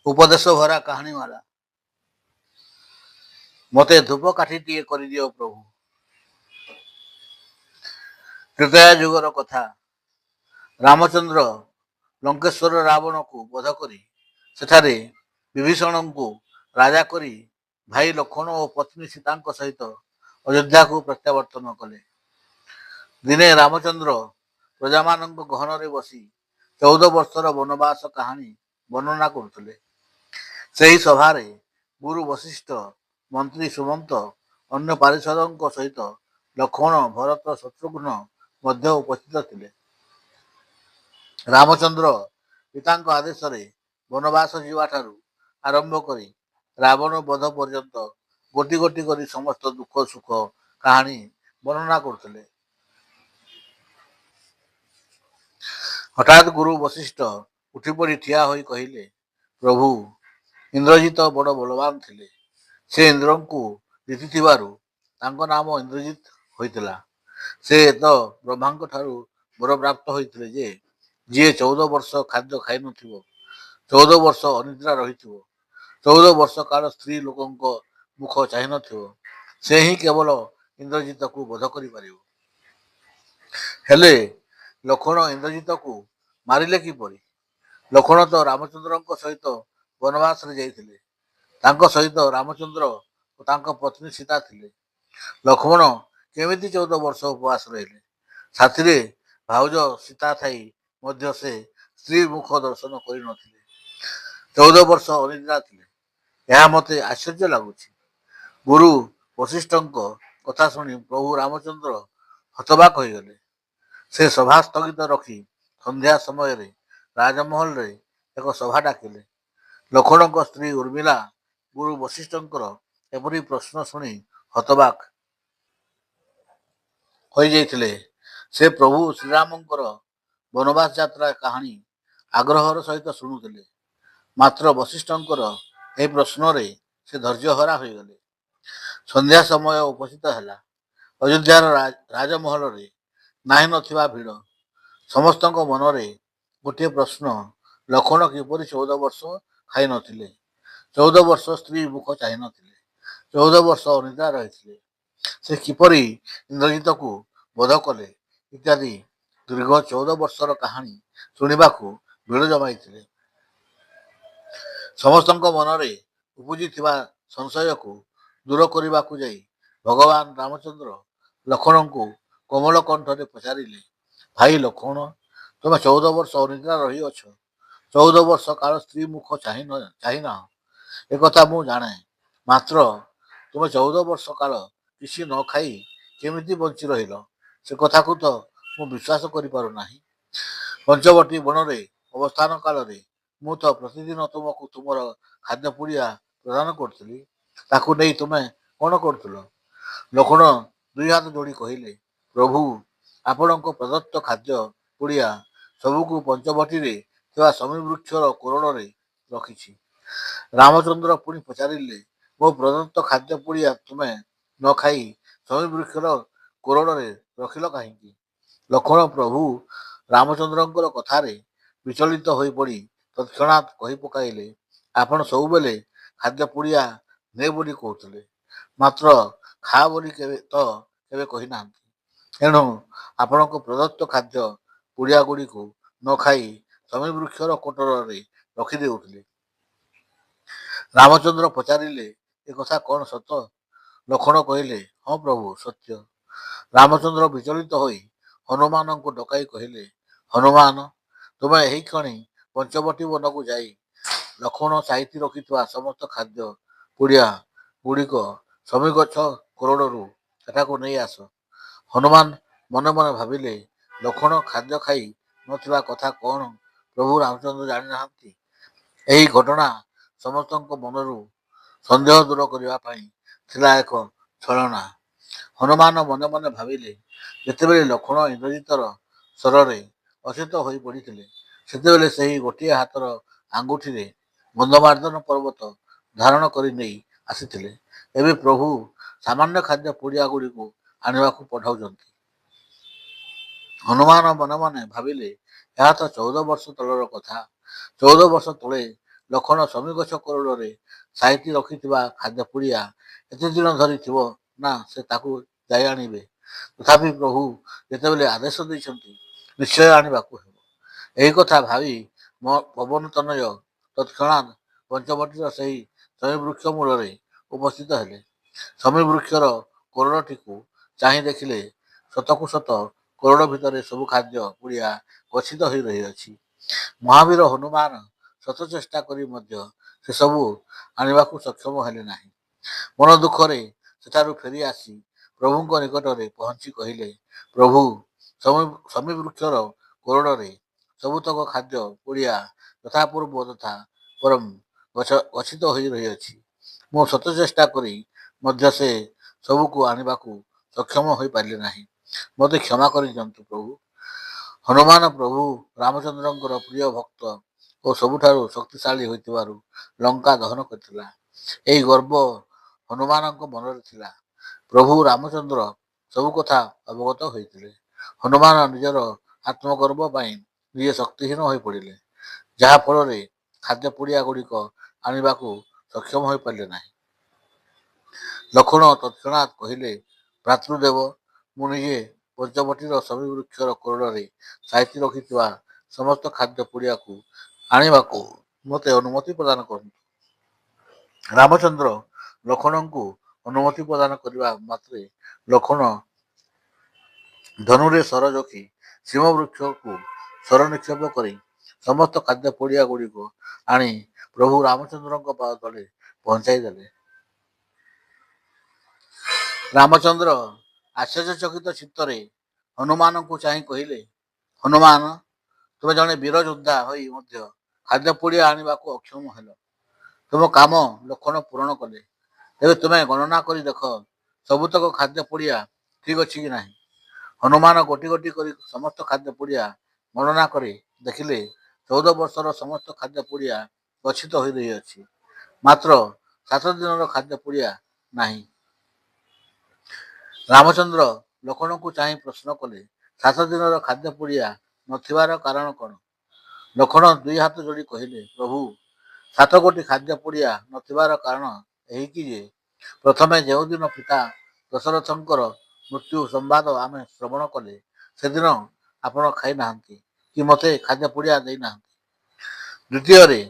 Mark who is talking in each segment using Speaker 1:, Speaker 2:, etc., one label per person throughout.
Speaker 1: ଉପଦେଶ ଭରା କାହାଣୀମାଳା। ମୋତେ ଧୂପ କାଠିଟିଏ କରିଦିଅ ପ୍ରଭୁ। ତ୍ରେତୟା ଯୁଗର କଥା। ରାମଚନ୍ଦ୍ର ଲଙ୍କେଶ୍ୱର ରାବଣକୁ ବଧ କରି ସେଠାରେ ବିଭୀଷଣଙ୍କୁ ରାଜା କରି ଭାଇ ଲକ୍ଷ୍ମଣ ଓ ପତ୍ନୀ ସୀତାଙ୍କ ସହିତ ଅଯୋଧ୍ୟାକୁ ପ୍ରତ୍ୟାବର୍ତ୍ତନ କଲେ। ଦିନେ ରାମଚନ୍ଦ୍ର ପ୍ରଜାମାନଙ୍କ ଗହଣରେ ବସି 14 ବର୍ଷର ବନବାସ କାହାଣୀ ବର୍ଣ୍ଣନା କରୁଥିଲେ। ସେହି ସଭାରେ ଗୁରୁ ବଶିଷ୍ଠ, ମନ୍ତ୍ରୀ ସୁମନ୍ତ, ଅନ୍ୟ ପାରିଷଦଙ୍କ ସହିତ ଲକ୍ଷ୍ମଣ, ଭରତ, ଶତ୍ରୁଘ୍ନ ମଧ୍ୟ ଉପସ୍ଥିତ ଥିଲେ। ରାମଚନ୍ଦ୍ର ପିତାଙ୍କ ଆଦେଶରେ ବନବାସ ଯିବାଠାରୁ ଆରମ୍ଭ କରି ରାବଣ ବଧ ପର୍ଯ୍ୟନ୍ତ ଗୋଟି ଗୋଟି କରି ସମସ୍ତ ଦୁଃଖ ସୁଖ କାହାଣୀ ବର୍ଣ୍ଣନା କରୁଥିଲେ। ହଠାତ୍ ଗୁରୁ ବଶିଷ୍ଠ ଉଠିପଡ଼ି ଠିଆ ହୋଇ କହିଲେ, ପ୍ରଭୁ, ଇନ୍ଦ୍ରଜିତ ବଡ଼ ବଳବାନ ଥିଲେ। ସେ ଇନ୍ଦ୍ରଙ୍କୁ ଜିତିଥିବାରୁ ତାଙ୍କ ନାମ ଇନ୍ଦ୍ରଜିତ ହୋଇଥିଲା। ସେ ତ ବ୍ରହ୍ମାଙ୍କ ଠାରୁ ବରପ୍ରାପ୍ତ ହୋଇଥିଲେ ଯେ ଯିଏ 14 ବର୍ଷ ଖାଦ୍ୟ ଖାଇନଥିବ, 14 ବର୍ଷ ଅନିଦ୍ରା ରହିଥିବ, 14 ବର୍ଷ କାଳ ସ୍ତ୍ରୀ ଲୋକଙ୍କ ମୁଖ ଚାହିଁନଥିବ, ସେ ହିଁ କେବଳ ଇନ୍ଦ୍ରଜିତକୁ ବଧ କରିପାରିବ। ହେଲେ ଲକ୍ଷ୍ମଣ ଇନ୍ଦ୍ରଜିତକୁ ମାରିଲେ କିପରି? ଲକ୍ଷ୍ମଣ ତ ରାମଚନ୍ଦ୍ରଙ୍କ ସହିତ ବନବାସରେ ଯାଇଥିଲେ। ତାଙ୍କ ସହିତ ରାମଚନ୍ଦ୍ର ଓ ତାଙ୍କ ପତ୍ନୀ ସୀତା ଥିଲେ। ଲକ୍ଷ୍ମଣ କେମିତି 14 ବର୍ଷ ଉପବାସ ରହିଲେ? ସାଥିରେ ଭାଉଜ ସୀତା ଥାଇ ମଧ୍ୟ ସେ ସ୍ତ୍ରୀ ମୁଖ ଦର୍ଶନ କରିନଥିଲେ। 14 ବର୍ଷ ଅନିଦ୍ରା ଥିଲେ। ଏହା ମୋତେ ଆଶ୍ଚର୍ଯ୍ୟ ଲାଗୁଛି। ଗୁରୁ ବଶିଷ୍ଠଙ୍କ କଥା ଶୁଣି ପ୍ରଭୁ ରାମଚନ୍ଦ୍ର ହତବାକ୍ ହୋଇଗଲେ। ସେ ସଭା ସ୍ଥଗିତ ରଖି ସନ୍ଧ୍ୟା ସମୟରେ ରାଜମହଲରେ ଏକ ସଭା ଡାକିଲେ। ଲକ୍ଷ୍ମଣଙ୍କ ସ୍ତ୍ରୀ ଉର୍ମିଳା ଗୁରୁ ବଶିଷ୍ଠଙ୍କର ଏପରି ପ୍ରଶ୍ନ ଶୁଣି ହତବାକ୍ ହୋଇଯାଇଥିଲେ। ସେ ପ୍ରଭୁ ଶ୍ରୀରାମଙ୍କର ବନବାସ ଯାତ୍ରା କାହାଣୀ ଆଗ୍ରହର ସହିତ ଶୁଣୁଥିଲେ। ମାତ୍ର ବଶିଷ୍ଠଙ୍କର ଏହି ପ୍ରଶ୍ନରେ ସେ ଧୈର୍ଯ୍ୟହରା ହୋଇଗଲେ। ସନ୍ଧ୍ୟା ସମୟ ଉପସ୍ଥିତ ହେଲା। ଅଯୋଧ୍ୟାର ରାଜମହଲରେ ନାହିଁ ନଥିବା ଭିଡ଼। ସମସ୍ତଙ୍କ ମନରେ ଗୋଟିଏ ପ୍ରଶ୍ନ, ଲକ୍ଷ୍ମଣ କିପରି 14 ବର୍ଷ ଖାଇନଥିଲେ, 14 ବର୍ଷ ସ୍ତ୍ରୀ ମୁଖ ଚାହିଁନଥିଲେ, 14 ବର୍ଷ ଅନିଦ୍ରା ରହିଥିଲେ, ସେ କିପରି ଇନ୍ଦ୍ରଜିତକୁ ବଧ କଲେ ଇତ୍ୟାଦି ଦୀର୍ଘ 14 ବର୍ଷର କାହାଣୀ ଶୁଣିବାକୁ ଭିଡ଼ ଜମାଇଥିଲେ। ସମସ୍ତଙ୍କ ମନରେ ଉପୁଜିଥିବା ସଂଶୟକୁ ଦୂର କରିବାକୁ ଯାଇ ଭଗବାନ ରାମଚନ୍ଦ୍ର ଲକ୍ଷ୍ମଣଙ୍କୁ କୋମଳ କଣ୍ଠରେ ପଚାରିଲେ, ଭାଇ ଲକ୍ଷ୍ମଣ, ତୁମେ 14 ବର୍ଷ ଅନିଦ୍ରା ରହିଅଛ, 14 ବର୍ଷ କାଳ ସ୍ତ୍ରୀ ମୁଖ ଚାହିଁନାହ, ଏକଥା ମୁଁ ଜାଣେ। ମାତ୍ର ତୁମେ 14 ବର୍ଷ କାଳ କିଛି ନ ଖାଇ କେମିତି ବଞ୍ଚି ରହିଲ, ସେ କଥାକୁ ତ ମୁଁ ବିଶ୍ୱାସ କରିପାରୁନାହିଁ। ପଞ୍ଚବଟୀ ବନରେ ଅବସ୍ଥାନ କାଳରେ ମୁଁ ତ ପ୍ରତିଦିନ ତୁମକୁ ତୁମର ଖାଦ୍ୟ ପୁଡ଼ିଆ ପ୍ରଦାନ କରୁଥିଲି। ତାକୁ ନେଇ ତୁମେ କ'ଣ କରୁଥିଲ? ଲକ୍ଷ୍ମଣ ଦୁଇ ହାତ ଯୋଡ଼ି କହିଲେ, ପ୍ରଭୁ, ଆପଣଙ୍କ ପ୍ରଦତ୍ତ ଖାଦ୍ୟ ପୁଡ଼ିଆ ସବୁକୁ ପଞ୍ଚବଟୀରେ ଥିବା ଶମୀ ବୃକ୍ଷର କୋରଡ଼ରେ ରଖିଛି। ରାମଚନ୍ଦ୍ର ପୁଣି ପଚାରିଲେ, ମୋ ପ୍ରଦତ୍ତ ଖାଦ୍ୟ ପୁଡ଼ିଆ ତୁମେ ନ ଖାଇ ଶମୀ ବୃକ୍ଷର କୋରଡ଼ରେ ରଖିଲ କାହିଁକି? ଲକ୍ଷ୍ମଣ ପ୍ରଭୁ ରାମଚନ୍ଦ୍ରଙ୍କର କଥାରେ ବିଚଳିତ ହୋଇପଡ଼ି ତତ୍କ୍ଷଣାତ୍ କହି ପକାଇଲେ, ଆପଣ ସବୁବେଳେ ଖାଦ୍ୟ ପୁଡ଼ିଆ ନେ ବୋଲି କହୁଥିଲେ, ମାତ୍ର ଖା ବୋଲି କେବେ କହିନାହାନ୍ତି। ଏଣୁ ଆପଣଙ୍କ ପ୍ରଦତ୍ତ ଖାଦ୍ୟ ପୁଡ଼ିଆଗୁଡ଼ିକୁ ନ ଖାଇ ଶମୀ ବୃକ୍ଷର କୋଟରରେ ରଖିଦେଉଥିଲେ। ରାମଚନ୍ଦ୍ର ପଚାରିଲେ, ଏ କଥା କ'ଣ ସତ? ଲକ୍ଷ୍ମଣ କହିଲେ, ହଁ ପ୍ରଭୁ, ସତ୍ୟ। ରାମଚନ୍ଦ୍ର ବିଚଳିତ ହୋଇ ହନୁମାନଙ୍କୁ ଡକାଇ କହିଲେ, ହନୁମାନ, ତୁମେ ଏହିକ୍ଷଣି ପଞ୍ଚବଟୀ ବନକୁ ଯାଇ ଲକ୍ଷ୍ମଣ ସାଇତି ରଖିଥିବା ସମସ୍ତ ଖାଦ୍ୟ ପୁଡ଼ିଆ ଗୁଡ଼ିକ ଶମୀ ଗଛ କୋରଡ଼ରୁ ସେଠାକୁ ନେଇ ଆସ। ହନୁମାନ ମନେ ମନେ ଭାବିଲେ, ଲକ୍ଷ୍ମଣ ଖାଦ୍ୟ ଖାଇ ନଥିବା କଥା କ'ଣ ପ୍ରଭୁ ରାମଚନ୍ଦ୍ର ଜାଣିନାହାନ୍ତି? ଏହି ଘଟଣା ସମସ୍ତଙ୍କ ମନରୁ ସନ୍ଦେହ ଦୂର କରିବା ପାଇଁ ଥିଲା ଏକ ଛଳନା। ହନୁମାନ ମନେ ମନେ ଭାବିଲେ, ଯେତେବେଳେ ଲକ୍ଷ୍ମଣ ଇନ୍ଦ୍ରଜିତର ଶରରେ ଅଚେତ ହୋଇ ପଡ଼ିଥିଲେ, ସେତେବେଳେ ସେହି ଗୋଟିଏ ହାତର ଆଙ୍ଗୁଠିରେ ଗନ୍ଧମାର୍ଦ୍ଦନ ପର୍ବତ ଧାରଣ କରି ନେଇ ଆସିଥିଲେ। ଏବେ ପ୍ରଭୁ ସାମାନ୍ୟ ଖାଦ୍ୟ ପୁଡ଼ିଆ ଗୁଡ଼ିକୁ ଆଣିବାକୁ ପଠାଉଛନ୍ତି। ହନୁମାନ ମନେ ମନେ ଭାବିଲେ, ଏହା ତ 14 ବର୍ଷ ତଳର କଥା। 14 ବର୍ଷ ତଳେ ଲକ୍ଷ୍ମଣ ଶମୀଗଛ କୋରଡ଼ରେ ସାଇତି ରଖିଥିବା ଖାଦ୍ୟ ପୁଡ଼ିଆ ଏତେ ଦିନ ଧରି ଥିବ ନା ସେ ତାକୁ ଯାଇ ଆଣିବେ। ତଥାପି ପ୍ରଭୁ ଯେତେବେଳେ ଆଦେଶ ଦେଇଛନ୍ତି ନିଶ୍ଚୟ ଆଣିବାକୁ ହେବ। ଏହି କଥା ଭାବି ପବନ ତନୟ ତତ୍କ୍ଷଣାତ୍ ପଞ୍ଚବଟୀର ସେହି ଶମୀ ବୃକ୍ଷ ମୂଳରେ ଉପସ୍ଥିତ ହେଲେ। ଶମୀ ବୃକ୍ଷର କୋରଡ଼ଟିକୁ ଚାହିଁ ଦେଖିଲେ ସତକୁ ସତ କୋରଡ଼ ଭିତରେ ସବୁ ଖାଦ୍ୟ ପୁଡ଼ିଆ ଗଚ୍ଛିତ ହୋଇ ରହିଅଛି। ମହାବୀର ହନୁମାନ ଶତ ଚେଷ୍ଟା କରି ମଧ୍ୟ ସେସବୁ ଆଣିବାକୁ ସକ୍ଷମ ହେଲେ ନାହିଁ। ମନ ଦୁଃଖରେ ସେଠାରୁ ଫେରି ଆସି ପ୍ରଭୁଙ୍କ ନିକଟରେ ପହଞ୍ଚି କହିଲେ, ପ୍ରଭୁ, ଶମୀ ବୃକ୍ଷର କୋରଡ଼ରେ ସବୁତକ ଖାଦ୍ୟ ପୁଡ଼ିଆ ଯଥାପୂର୍ବ ତଥା ପରମ ଗଚ୍ଛିତ ହୋଇ ରହିଅଛି। ମୁଁ ଶତ ଚେଷ୍ଟା କରି ମଧ୍ୟ ସେ ସବୁକୁ ଆଣିବାକୁ ସକ୍ଷମ ହୋଇପାରିଲେ ନାହିଁ। ମୋତେ କ୍ଷମା କରିଦିଅନ୍ତୁ ପ୍ରଭୁ। ହନୁମାନ ପ୍ରଭୁ ରାମଚନ୍ଦ୍ରଙ୍କର ପ୍ରିୟ ଭକ୍ତ ଓ ସବୁଠାରୁ ଶକ୍ତିଶାଳୀ ହୋଇଥିବାରୁ ଲଙ୍କା ଦହନ କରିଥିଲା। ଏହି ଗର୍ବ ହନୁମାନଙ୍କ ମନରେ ଥିଲା। ପ୍ରଭୁ ରାମଚନ୍ଦ୍ର ସବୁ କଥା ଅବଗତ ହୋଇଥିଲେ। ହନୁମାନ ନିଜର ଆତ୍ମଗର୍ବ ପାଇଁ ନିଜେ ଶକ୍ତିହୀନ ହୋଇ ପଡ଼ିଲେ, ଯାହା ଫଳରେ ଖାଦ୍ୟ ପୁଡ଼ିଆ ଗୁଡ଼ିକ ଆଣିବାକୁ ସକ୍ଷମ ହୋଇପାରିଲେ ନାହିଁ। ଲକ୍ଷ୍ମଣ ତତ୍କ୍ଷଣାତ୍ କହିଲେ, ଭ୍ରାତୃଦେବ, ମୁଁ ନିଜେ ପଞ୍ଚବଟୀର ଶମୀ ବୃକ୍ଷର କୋରଡ଼ରେ ସାଇତି ରଖିଥିବା ସମସ୍ତ ଖାଦ୍ୟ ପୁଡ଼ିଆକୁ ଆଣିବାକୁ ମୋତେ ଅନୁମତି ପ୍ରଦାନ କରନ୍ତୁ। ରାମଚନ୍ଦ୍ର ଲକ୍ଷ୍ମଣଙ୍କୁ ଅନୁମତି ପ୍ରଦାନ କରିବା ମାତ୍ରେ ଲକ୍ଷ୍ମଣ ଧନୁରେ ଶର ଯୋଖି ସିଂହ ବୃକ୍ଷକୁ ଶର ନିକ୍ଷେପ କରି ସମସ୍ତ ଖାଦ୍ୟ ପୁଡ଼ିଆ ଗୁଡ଼ିକ ଆଣି ପ୍ରଭୁ ରାମଚନ୍ଦ୍ରଙ୍କ ପାଦ ତଳେ ପହଞ୍ଚାଇ ଦେଲେ। ରାମଚନ୍ଦ୍ର ଆଶ୍ଚର୍ଯ୍ୟଚକିତ ଚିତ୍ତରେ ହନୁମାନଙ୍କୁ ଚାହିଁ କହିଲେ, ହନୁମାନ, ତୁମେ ଜଣେ ବୀର ଯୋଦ୍ଧା ହୋଇ ମଧ୍ୟ ଖାଦ୍ୟ ପୁଡ଼ିଆ ଆଣିବାକୁ ଅକ୍ଷମ ହେଲ। ତୁମ କାମ ଲକ୍ଷ୍ମଣ ପୂରଣ କଲେ। ତେବେ ତୁମେ ଗଣନା କରି ଦେଖ ସବୁତକ ଖାଦ୍ୟ ପୁଡ଼ିଆ ଠିକ୍ ଅଛି କି ନାହିଁ। ହନୁମାନ ଗୋଟି ଗୋଟି କରି ସମସ୍ତ ଖାଦ୍ୟ ପୁଡ଼ିଆ ଗଣନା କରି ଦେଖିଲେ 14 ବର୍ଷର ସମସ୍ତ ଖାଦ୍ୟ ପୁଡ଼ିଆ ଗଚ୍ଛିତ ହୋଇ ରହିଅଛି। ମାତ୍ର 7 ଦିନର ଖାଦ୍ୟ ପୁଡ଼ିଆ ନାହିଁ। ରାମଚନ୍ଦ୍ର ଲକ୍ଷ୍ମଣଙ୍କୁ ଚାହିଁ ପ୍ରଶ୍ନ କଲେ, 7 ଦିନର ଖାଦ୍ୟ ପୁଡ଼ିଆ ନଥିବାର କାରଣ କ'ଣ? ଲକ୍ଷ୍ମଣ ଦୁଇ ହାତ ଯୋଡ଼ି କହିଲେ, ପ୍ରଭୁ, 7 ଗୋଟି ଖାଦ୍ୟ ପୁଡ଼ିଆ ନଥିବାର କାରଣ ଏହିକି ଯେ ପ୍ରଥମେ ଯେଉଁଦିନ ପିତା ଦଶରଥଙ୍କର ମୃତ୍ୟୁ ସମ୍ବାଦ ଆମେ ଶ୍ରବଣ କଲେ ସେଦିନ ଆପଣ ଖାଇ ନାହାନ୍ତି କି ମୋତେ ଖାଦ୍ୟ ପୁଡ଼ିଆ ଦେଇନାହାନ୍ତି। ଦ୍ୱିତୀୟରେ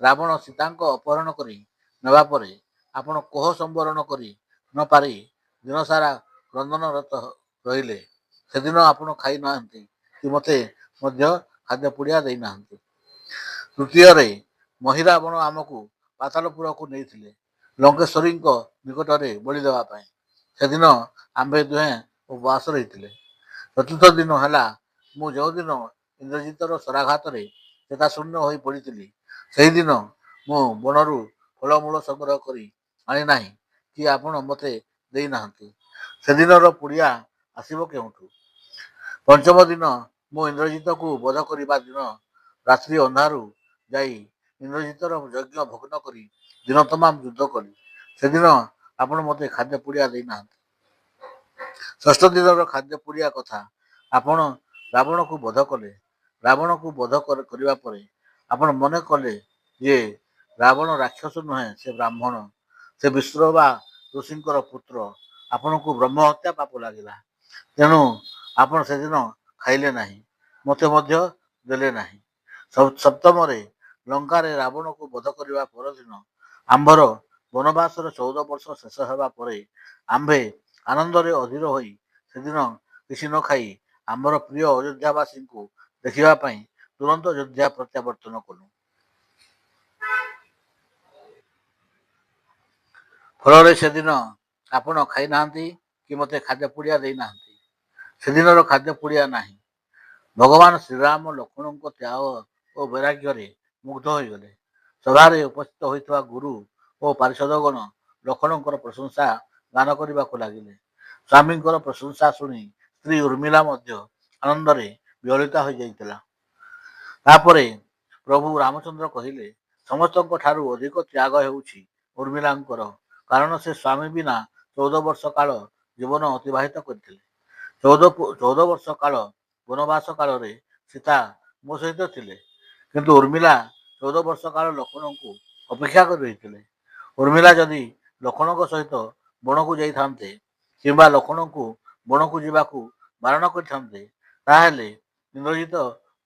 Speaker 1: ରାବଣ ସୀତାଙ୍କ ଅପହରଣ କରି ନେବା ପରେ ଆପଣ କୋହ ସମ୍ବରଣ କରି ନ ପାରି ଦିନସାରା କ୍ରନ୍ଦନରତ ରହିଲେ। ସେଦିନ ଆପଣ ଖାଇ ନାହାନ୍ତି କି ମୋତେ ମଧ୍ୟ ଖାଦ୍ୟ ପୁଡ଼ିଆ ଦେଇନାହାନ୍ତି। ତୃତୀୟରେ ମହିରାବଣ ଆମକୁ ପାତାଳପୁରକୁ ନେଇଥିଲେ ଲଙ୍କେଶ୍ୱରୀଙ୍କ ନିକଟରେ ବଳି ଦେବା ପାଇଁ। ସେଦିନ ଆମ୍ଭେ ଦୁହେଁ ଉପବାସ ରହିଥିଲେ। ଚତୁର୍ଥ ଦିନ ହେଲା ମୁଁ ଯେଉଁଦିନ ଇନ୍ଦ୍ରଜିତର ଶରାଘାତରେ ଚେତାଶୂନ୍ୟ ହୋଇ ପଡ଼ିଥିଲି, ସେହିଦିନ ମୁଁ ବଣରୁ ଫଳମୂଳ ସଂଗ୍ରହ କରି ଆଣି ନାହିଁ କି ଆପଣ ମୋତେ ଦେଇନାହାନ୍ତି। ସେଦିନର ପୁଡ଼ିଆ ଆସିବ କେଉଁଠୁ? ପଞ୍ଚମ ଦିନ ମୁଁ ଇନ୍ଦ୍ରଜିତକୁ ବଧ କରିବା ଦିନ ରାତ୍ରି ଅନ୍ଧାରୁ ଯାଇ ଇନ୍ଦ୍ରଜିତର ଯଜ୍ଞ ଭଗ୍ନ କରି ଦିନ ତମାମ ଯୁଦ୍ଧ କଲି। ସେଦିନ ଆପଣ ମୋତେ ଖାଦ୍ୟ ପୁଡ଼ିଆ ଦେଇନାହାନ୍ତି। ଷଷ୍ଠ ଦିନର ଖାଦ୍ୟ ପୁଡ଼ିଆ କଥା ଆପଣ ରାବଣକୁ ବଧ କଲେ। ରାବଣକୁ ବଧ କରିବା ପରେ ଆପଣ ମନେ କଲେ ଯେ ରାବଣ ରାକ୍ଷସ ନୁହେଁ, ସେ ବ୍ରାହ୍ମଣ, ସେ ବିଶ୍ରବା ଋଷିଙ୍କର ପୁତ୍ର। ଆପଣଙ୍କୁ ବ୍ରହ୍ମ ହତ୍ୟା ପାପ ଲାଗିଲା। ତେଣୁ ଆପଣ ସେଦିନ ଖାଇଲେ ନାହିଁ, ମୋତେ ମଧ୍ୟ ଦେଲେ ନାହିଁ। ସପ୍ତମରେ ଲଙ୍କାରେ ରାବଣକୁ ବଧ କରିବା ପରଦିନ ଆମ୍ଭର ବନବାସର 14 ବର୍ଷ ଶେଷ ହେବା ପରେ ଆମ୍ଭେ ଆନନ୍ଦରେ ଅଧୀର ହୋଇ ସେଦିନ କିଛି ନ ଖାଇ ଆମ୍ଭର ପ୍ରିୟ ଅଯୋଧ୍ୟାବାସୀଙ୍କୁ ଦେଖିବା ପାଇଁ ତୁରନ୍ତ ଅଯୋଧ୍ୟା ପ୍ରତ୍ୟାବର୍ତ୍ତନ କଲୁ। ଫଳରେ ସେଦିନ ଆପଣ ଖାଇନାହାନ୍ତି କି ମୋତେ ଖାଦ୍ୟ ପୁଡ଼ିଆ ଦେଇନାହାନ୍ତି। ସେଦିନର ଖାଦ୍ୟ ପୁଡ଼ିଆ ନାହିଁ। ଭଗବାନ ଶ୍ରୀରାମ ଲକ୍ଷ୍ମଣଙ୍କ ତ୍ୟାଗ ଓ ବୈରାଗ୍ୟରେ ମୁଗ୍ଧ ହୋଇଗଲେ। ସଭାରେ ଉପସ୍ଥିତ ହୋଇଥିବା ଗୁରୁ ଓ ପାରିଷଦଗଣ ଲକ୍ଷ୍ମଣଙ୍କର ପ୍ରଶଂସା ଗାନ କରିବାକୁ ଲାଗିଲେ। ସ୍ୱାମୀଙ୍କର ପ୍ରଶଂସା ଶୁଣି ସ୍ତ୍ରୀ ଉର୍ମିଳା ମଧ୍ୟ ଆନନ୍ଦରେ ବିହ୍ୱଳିତା ହୋଇଯାଇଥିଲା। ତାପରେ ପ୍ରଭୁ ରାମଚନ୍ଦ୍ର କହିଲେ, ସମସ୍ତଙ୍କ ଠାରୁ ଅଧିକ ତ୍ୟାଗ ହେଉଛି ଉର୍ମିଳାଙ୍କର, କାରଣ ସେ ସ୍ୱାମୀ ବିନା 14 ବର୍ଷ କାଳ ଜୀବନ ଅତିବାହିତ କରିଥିଲେ। 14 ବର୍ଷ କାଳ ବନବାସ କାଳରେ ସୀତା ମୋ ସହିତ ଥିଲେ, କିନ୍ତୁ ଉର୍ମିଲା 14 ବର୍ଷ କାଳ ଲକ୍ଷ୍ମଣଙ୍କୁ ଅପେକ୍ଷା କରି ରହିଥିଲେ। ଉର୍ମିଲା ଯଦି ଲକ୍ଷ୍ମଣଙ୍କ ସହିତ ବଣକୁ ଯାଇଥାନ୍ତେ କିମ୍ବା ଲକ୍ଷ୍ମଣଙ୍କୁ ବଣକୁ ଯିବାକୁ ବାରଣ କରିଥାନ୍ତେ, ତାହେଲେ ଇନ୍ଦ୍ରଜିତ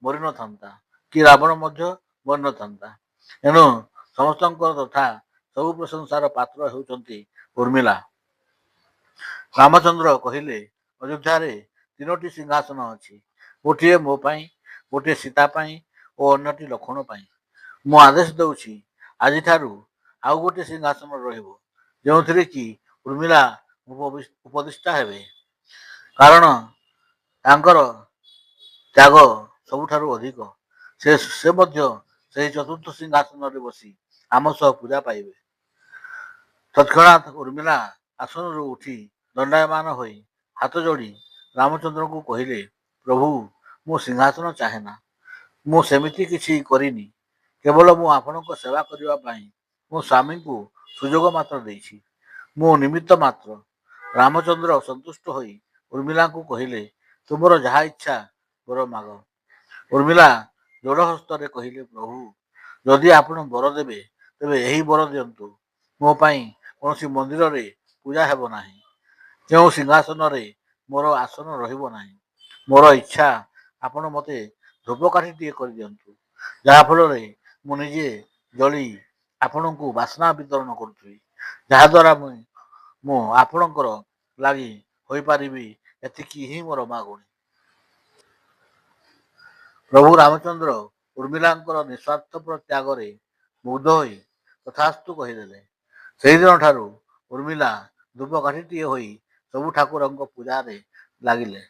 Speaker 1: ମରିନଥାନ୍ତା କି ରାବଣ ମଧ୍ୟ ମରିନଥାନ୍ତା। ଏଣୁ ସମସ୍ତଙ୍କର ତଥା ସବୁ ପ୍ରଶଂସାର ପାତ୍ର ହେଉଛନ୍ତି ଉର୍ମିଲା। ରାମଚନ୍ଦ୍ର କହିଲେ, ଅଯୋଧ୍ୟାରେ 3ଟି ସିଂହାସନ ଅଛି। ଗୋଟିଏ ମୋ ପାଇଁ, ଗୋଟିଏ ସୀତା ପାଇଁ ଓ ଅନ୍ୟଟି ଲକ୍ଷ୍ମଣ ପାଇଁ। ମୁଁ ଆଦେଶ ଦେଉଛି, ଆଜିଠାରୁ ଆଉ ଗୋଟିଏ ସିଂହାସନ ରହିବ, ଯେଉଁଥିରେ କି ଉର୍ମିଲା ଉପଦିଷ୍ଟା ହେବେ। କାରଣ ତାଙ୍କର ତ୍ୟାଗ ସବୁଠାରୁ ଅଧିକ। ସେ ମଧ୍ୟ ସେହି ଚତୁର୍ଥ ସିଂହାସନରେ ବସି ଆମ ସହ ପୂଜା ପାଇବେ। ତତ୍କ୍ଷଣାତ୍ ଉର୍ମିଲା ଆସନରୁ ଉଠି ଦଣ୍ଡାୟମାନ ହୋଇ ହାତ ଯୋଡ଼ି ରାମଚନ୍ଦ୍ରଙ୍କୁ କହିଲେ, ପ୍ରଭୁ, ମୁଁ ସିଂହାସନ ଚାହେଁନା। ମୁଁ ସେମିତି କିଛି କରିନି। କେବଳ ମୁଁ ଆପଣଙ୍କ ସେବା କରିବା ପାଇଁ ମୋ ସ୍ୱାମୀଙ୍କୁ ସୁଯୋଗ ମାତ୍ର ଦେଇଛି। ମୁଁ ନିମିତ୍ତ ମାତ୍ର। ରାମଚନ୍ଦ୍ର ସନ୍ତୁଷ୍ଟ ହୋଇ ଉର୍ମିଲାଙ୍କୁ କହିଲେ, ତୁମର ଯାହା ଇଚ୍ଛା ବର ମାଗ। ଉର୍ମିଲା ଯୋଡ଼ ହସ୍ତରେ କହିଲେ, ପ୍ରଭୁ, ଯଦି ଆପଣ ବର ଦେବେ, ତେବେ ଏହି ବର ଦିଅନ୍ତୁ, ମୋ ପାଇଁ କୌଣସି ମନ୍ଦିରରେ ପୂଜା ହେବ ନାହିଁ, କେଉଁ ସିଂହାସନରେ ମୋର ଆସନ ରହିବ ନାହିଁ। ମୋର ଇଚ୍ଛା, ଆପଣ ମୋତେ ଧୂପକାଠିଟିଏ କରିଦିଅନ୍ତୁ, ଯାହାଫଳରେ ମୁଁ ନିଜେ ଜଳି ଆପଣଙ୍କୁ ବାସ୍ନା ବିତରଣ କରୁଥିବି, ଯାହାଦ୍ୱାରା ମୁଁ ଆପଣଙ୍କର ଲାଗି ହୋଇପାରିବି। ଏତିକି ହିଁ ମୋର ମାଗୁଣି। ପ୍ରଭୁ ରାମଚନ୍ଦ୍ର ଉର୍ମିଲାଙ୍କର ନିଃସ୍ୱାର୍ଥପର ତ୍ୟାଗରେ ମୁଗ୍ଧ ହୋଇ ତଥାସ୍ତୁ କହିଦେଲେ। ସେହିଦିନ ଠାରୁ ଉର୍ମିଲା ଧୂପକାଠିଟିଏ ହୋଇ ସବୁ ଠାକୁରଙ୍କ ପୂଜାରେ ଲାଗିଲେ।